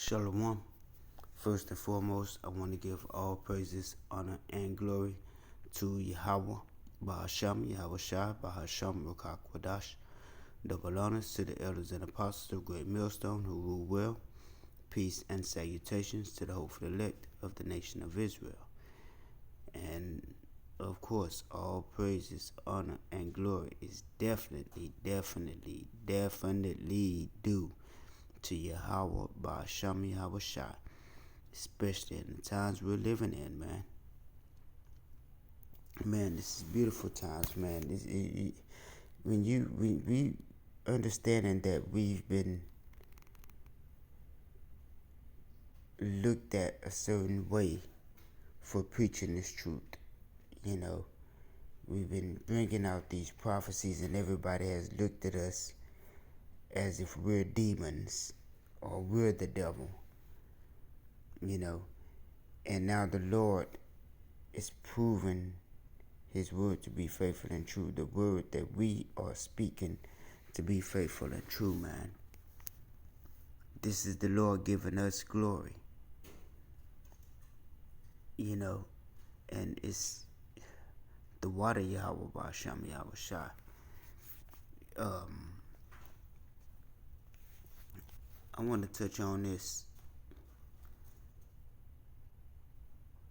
Shalom. First and foremost, I want to give all praises, honor, and glory to Yahweh, Bahasham, Yahweh Shai, Bahasham, Rukak Wadash. Double honors to the elders and apostles of Great Millstone who rule well. Peace and salutations to the hopeful elect of the nation of Israel. And of course, all praises, honor, and glory is definitely due to Yahweh Bahasham, Yahweh Shai, especially in the times we're living in, man. Man, this is beautiful times, man. When we understanding that we've been looked at a certain way for preaching this truth, you know, we've been bringing out these prophecies, and everybody has looked at us as if we're demons or we're the devil, you know. And now the Lord is proving His word to be faithful and true. The word that we are speaking to be faithful and true, man. This is the Lord giving us glory, you know, and it's the water Yahweh Basham Yahweh Shai. I want to touch on this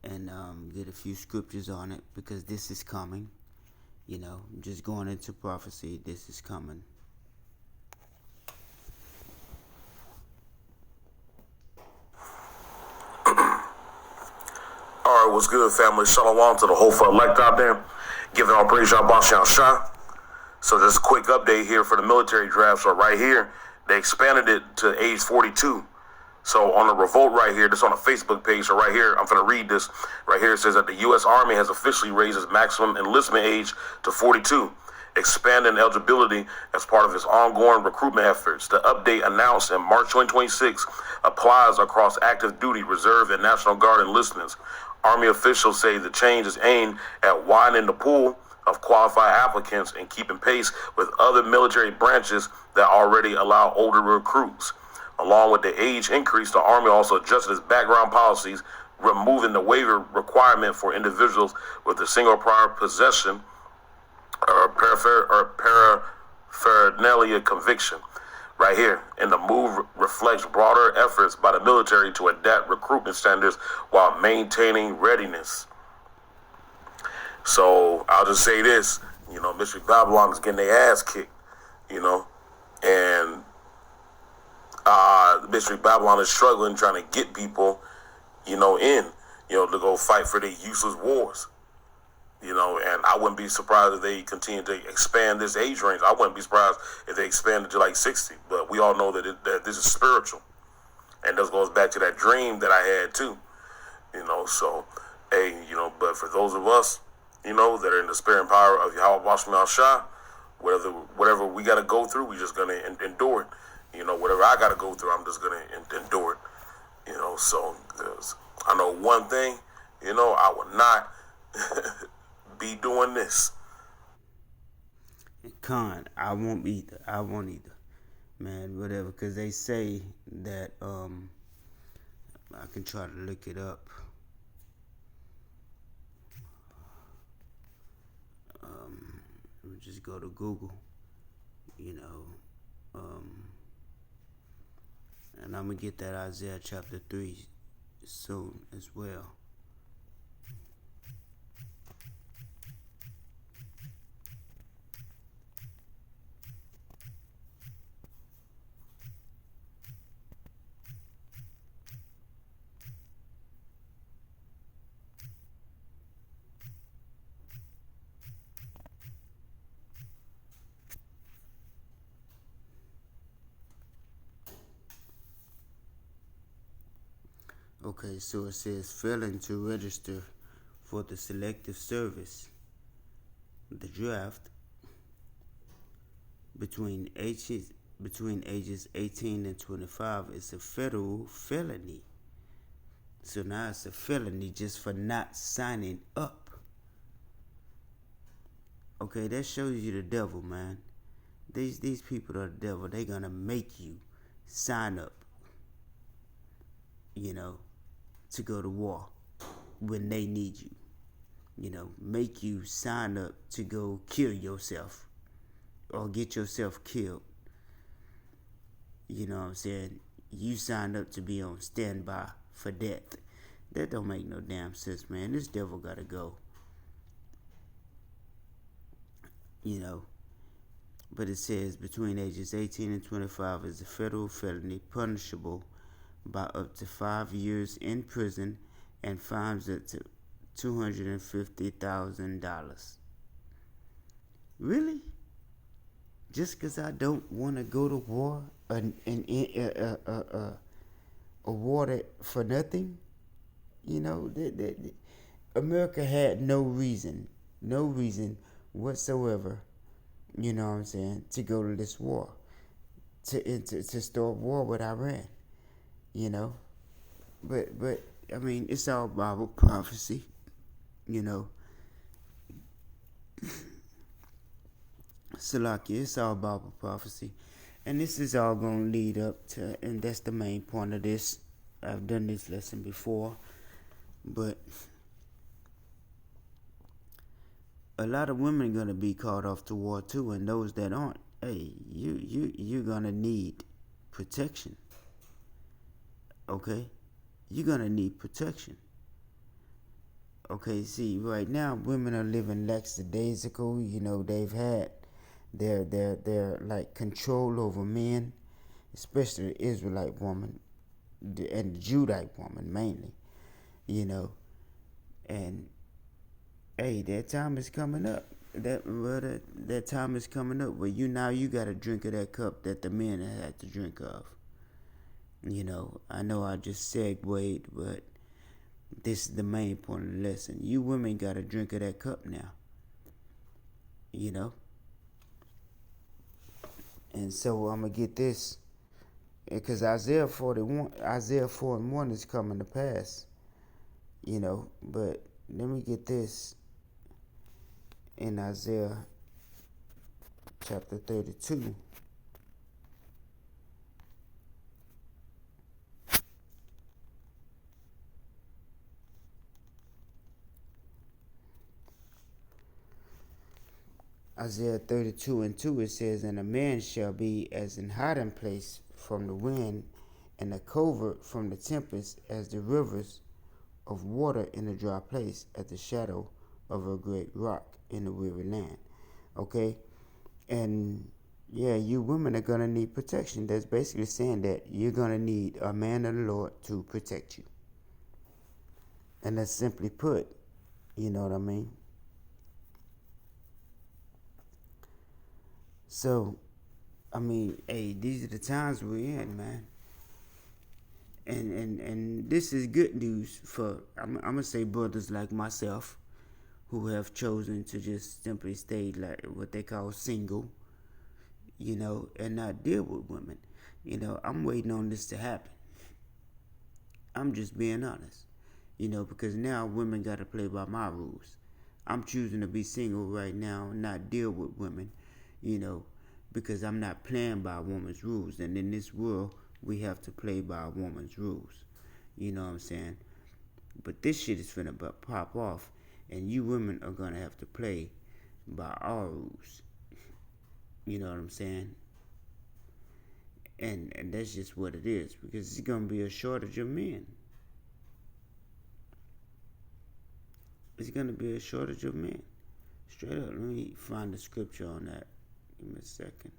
and get a few scriptures on it, because this is coming. You know, just going into prophecy, this is coming. Alright, what's good, family? Shalom to the whole elect out there. Giving all praise, Yahweh Shai. So just a quick update here for the military draft. So right here, they expanded it to age 42. So on the revolt right here, this on a Facebook page. So right here, I'm going to read this. Right here, it says that the U.S. Army has officially raised its maximum enlistment age to 42, expanding eligibility as part of its ongoing recruitment efforts. The update announced in March 2026 applies across active duty, reserve, and National Guard enlistments. Army officials say the change is aimed at widening the pool of qualified applicants and keeping pace with other military branches that already allow older recruits. Along with the age increase, the Army also adjusted its background policies, removing the waiver requirement for individuals with a single prior possession or paraphernalia conviction. Right here, and the move reflects broader efforts by the military to adapt recruitment standards while maintaining readiness. So I'll just say this, you know, Mystery Babylon is getting their ass kicked, you know, and Mystery Babylon is struggling trying to get people, you know, to go fight for their useless wars. You know, and I wouldn't be surprised if they continue to expand this age range. I wouldn't be surprised if they expanded to like 60. But we all know that this is spiritual. And this goes back to that dream that I had too. You know, so, hey, you know, but for those of us, you know, that are in the spirit and power of Yahweh Basham Shah, whatever we got to go through, we just going to endure it. You know, whatever I got to go through, I'm just going to endure it. You know, so I know one thing, you know, I would not be doing this. Con, I won't either, man. Whatever, because they say that I can try to look it up. Let me just go to Google, you know, and I'm gonna get that Isaiah chapter 3 soon as well. Okay, so it says failing to register for the selective service, the draft, between ages 18 and 25 is a federal felony. So now it's a felony just for not signing up. Okay, that shows you the devil, man. These people are the devil. They're gonna make you sign up. to go to war when they need you. Make you sign up to go kill yourself or get yourself killed. You know what I'm saying? You signed up to be on standby for death. That don't make no damn sense, man. This devil gotta go. But it says between ages 18 and 25 is a federal felony punishable by up to 5 years in prison and fines up to $250,000. Really? Just because I don't want to go to war, a war for nothing? America had no reason whatsoever, to go to this war, to start war with Iran, But I mean, it's all Bible prophecy, Salakia, it's all Bible prophecy. And this is all going to lead up to, and that's the main point of this. I've done this lesson before, but a lot of women are going to be called off to war too, and those that aren't, hey, you're going to need protection. Okay? You're going to need protection. Okay, see, right now, women are living lackadaisical. They've had their like control over men, especially the Israelite woman and the Judite woman mainly, and hey, that time is coming up. That time is coming up where you got to drink of that cup that the men had to drink of. I know I just segued, but this is the main point of the lesson. You women got to drink of that cup now. And so I'm going to get this, because Isaiah 4 and 1 is coming to pass, but let me get this in Isaiah chapter 32. Isaiah 32 and 2, it says, "And a man shall be as an hiding place from the wind, and a covert from the tempest, as the rivers of water in a dry place, at the shadow of a great rock in a weary land." Okay? And yeah, you women are going to need protection. That's basically saying that you're going to need a man of the Lord to protect you. And that's simply put, you know what I mean? So, I mean, hey, these are the times we're in, man. And this is good news for, I'm going to say, brothers like myself who have chosen to just simply stay like what they call single, and not deal with women. I'm waiting on this to happen. I'm just being honest, because now women got to play by my rules. I'm choosing to be single right now and not deal with women, because I'm not playing by a woman's rules. And in this world, we have to play by a woman's rules. You know what I'm saying? But this shit is finna pop off, and you women are gonna have to play by our rules. You know what I'm saying? And that's just what it is, because it's gonna be a shortage of men. It's gonna be a shortage of men. Straight up, let me find the scripture on that. Give me a second.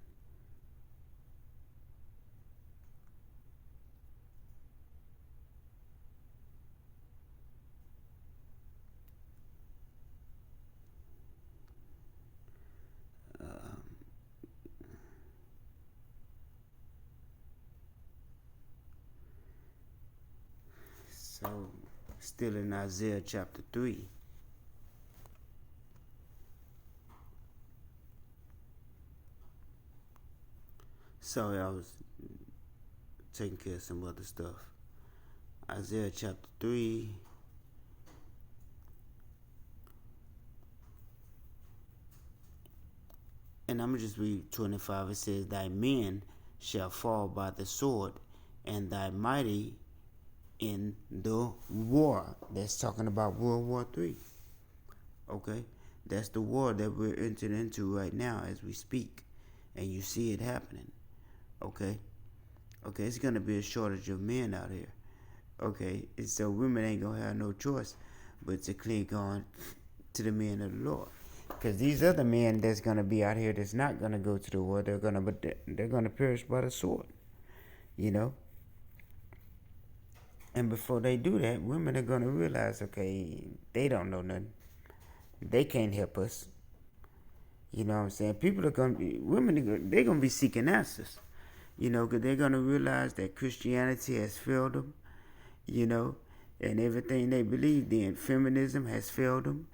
So, still in Isaiah chapter 3. Sorry, I was taking care of some other stuff. Isaiah chapter 3. And I'm going to just read 25. It says, "Thy men shall fall by the sword, and thy mighty in the war. That's talking about World War III. Okay? That's the war that we're entering into right now as we speak. And you see it happening. Okay? Okay, it's going to be a shortage of men out here. Okay? And so women ain't going to have no choice but to cling on to the men of the Lord. Because these other men that's going to be out here that's not going to go to the war, they're going to perish by the sword. You know? And before they do that, women are going to realize, okay, they don't know nothing. They can't help us. You know what I'm saying? People are going to be, women, they're going to be seeking answers. You know, because they're going to realize that Christianity has failed them. You know, and everything they believed in, feminism has failed them.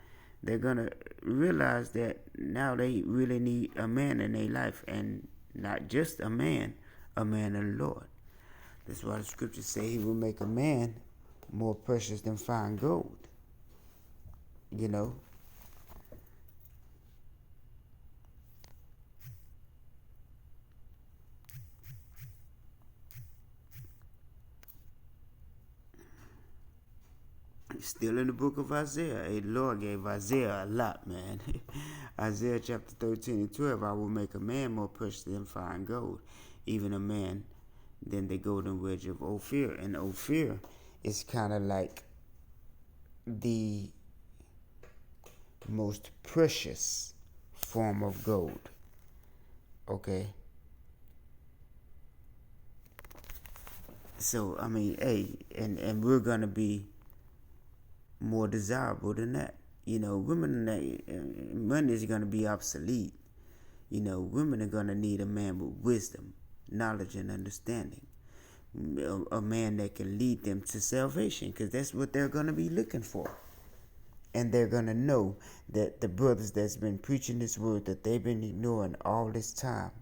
They're going to realize that now they really need a man in their life. And not just a man of the Lord. That's why the scriptures say he will make a man more precious than fine gold. You know? Still in the book of Isaiah. Hey, the Lord gave Isaiah a lot, man. Isaiah chapter 13 and 12. I will make a man more precious than fine gold, even a man than the golden wedge of Ophir. And Ophir is kind of like the most precious form of gold. Okay? So, I mean, hey, and we're going to be more desirable than that. You know, money is going to be obsolete. You know, women are going to need a man with wisdom, knowledge, and understanding. A man that can lead them to salvation, because that's what they're going to be looking for. And they're going to know that the brothers that's been preaching this word that they've been ignoring all this time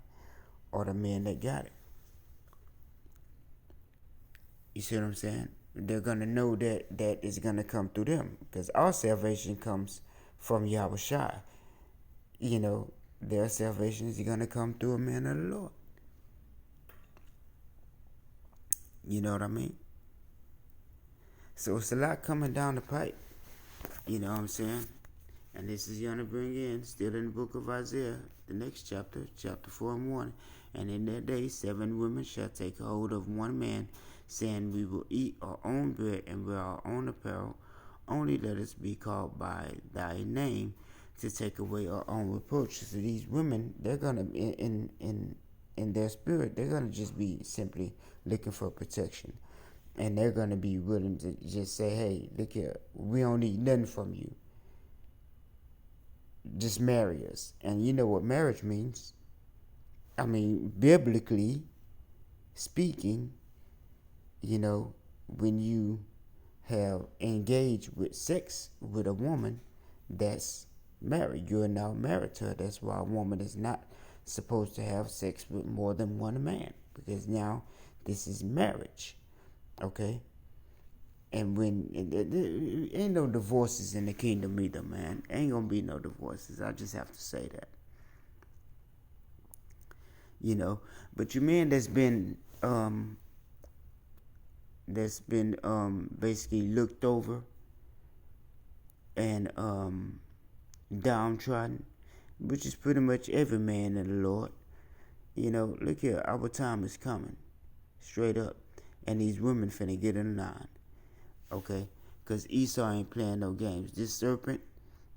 are the men that got it. You see what I'm saying? They're going to know that it's going to come through them. Because our salvation comes from Yahushua. You know, their salvation is going to come through a man of the Lord. You know what I mean? So it's a lot coming down the pipe. You know what I'm saying? And this is going to bring in, still in the book of Isaiah, the next chapter, chapter 4 and 1. And in that day 7 women shall take hold of one man, saying, we will eat our own bread and wear our own apparel. Only let us be called by thy name to take away our own reproaches. So these women, they're going to, in their spirit, they're going to just be simply looking for protection. And they're going to be willing to just say, hey, look here, we don't need nothing from you. Just marry us. And you know what marriage means. I mean, biblically speaking, you know, when you have engaged with sex with a woman that's married, you're now married to her. That's why a woman is not supposed to have sex with more than one man, because now this is marriage. Okay? And when ain't no divorces in the kingdom either, man. Ain't gonna be no divorces. I just have to say that. You know, but your man that's been basically looked over and downtrodden, which is pretty much every man in the Lord. You know, look here, our time is coming, straight up, and these women finna get in line, okay? Because Esau ain't playing no games. This serpent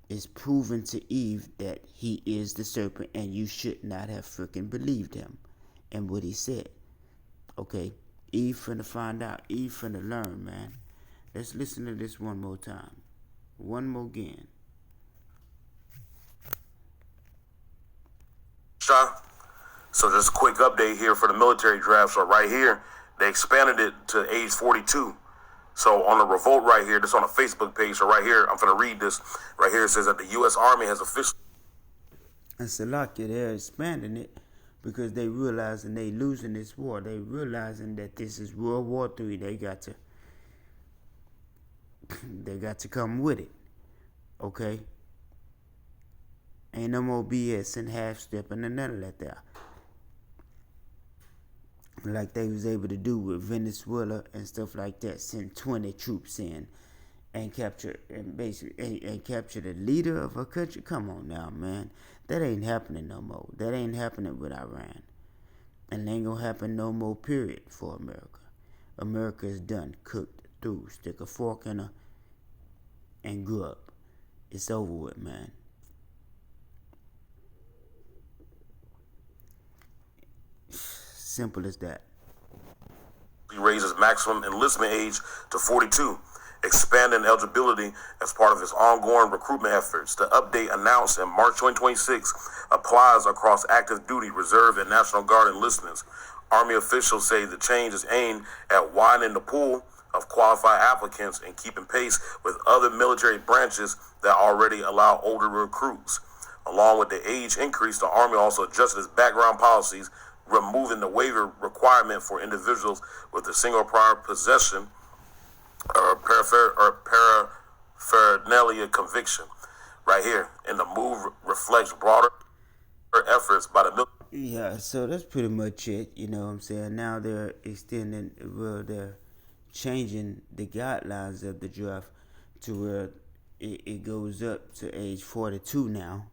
is proving to Eve that he is the serpent, and you should not have freaking believed him and what he said, okay? Eve finna find out. Eve finna learn, man. Let's listen to this one more time. One more again. So just a quick update here for the military draft. So right here, they expanded it to age 42. So on the revolt right here, this on a Facebook page. So right here, I'm going to read this. Right here it says that the U.S. Army has officially... And Salakia, they're expanding it because they realizing they losing this war. They realizing that this is World War III. They got to come with it. Okay? Ain't no more BS and half stepping and none of that there. like they was able to do with Venezuela and stuff like that. Send 20 troops in and capture and capture the leader of a country. Come on now, man. That ain't happening no more. That ain't happening with Iran. And it ain't gonna happen no more, period, for America. America is done, cooked through. Stick a fork in her and grew up. It's over with, man. Simple as that. He raises maximum enlistment age to 42, expanding eligibility as part of his ongoing recruitment efforts. The update announced in March 2026 applies across active duty, reserve, and National Guard enlistments. Army officials say the change is aimed at widening the pool of qualified applicants and keeping pace with other military branches that already allow older recruits. Along with the age increase, the Army also adjusted its background policies, removing the waiver requirement for individuals with a single prior possession or paraphernalia conviction. Right here, and the move reflects broader efforts by the military. Yeah, so that's pretty much it. You know what I'm saying? Now they're extending, well, they're changing the guidelines of the draft to where it goes up to age 42 now,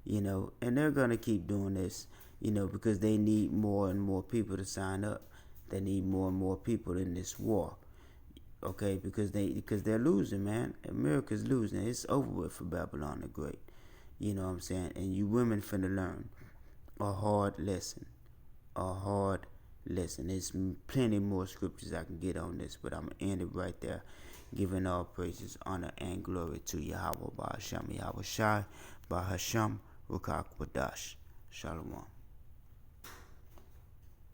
you know, and they're going to keep doing this, you know, because they need more and more people to sign up. They need more and more people in this war, okay, because they're losing, man. America's losing. It's over with for Babylon the Great, you know what I'm saying? And you women finna learn a hard lesson. There's plenty more scriptures I can get on this, but I'm going to end it right there, giving all praises, honor, and glory to Yahweh Ba'asham Yahweh Shai Ba'Hasham Rukak Wadash. Shalom.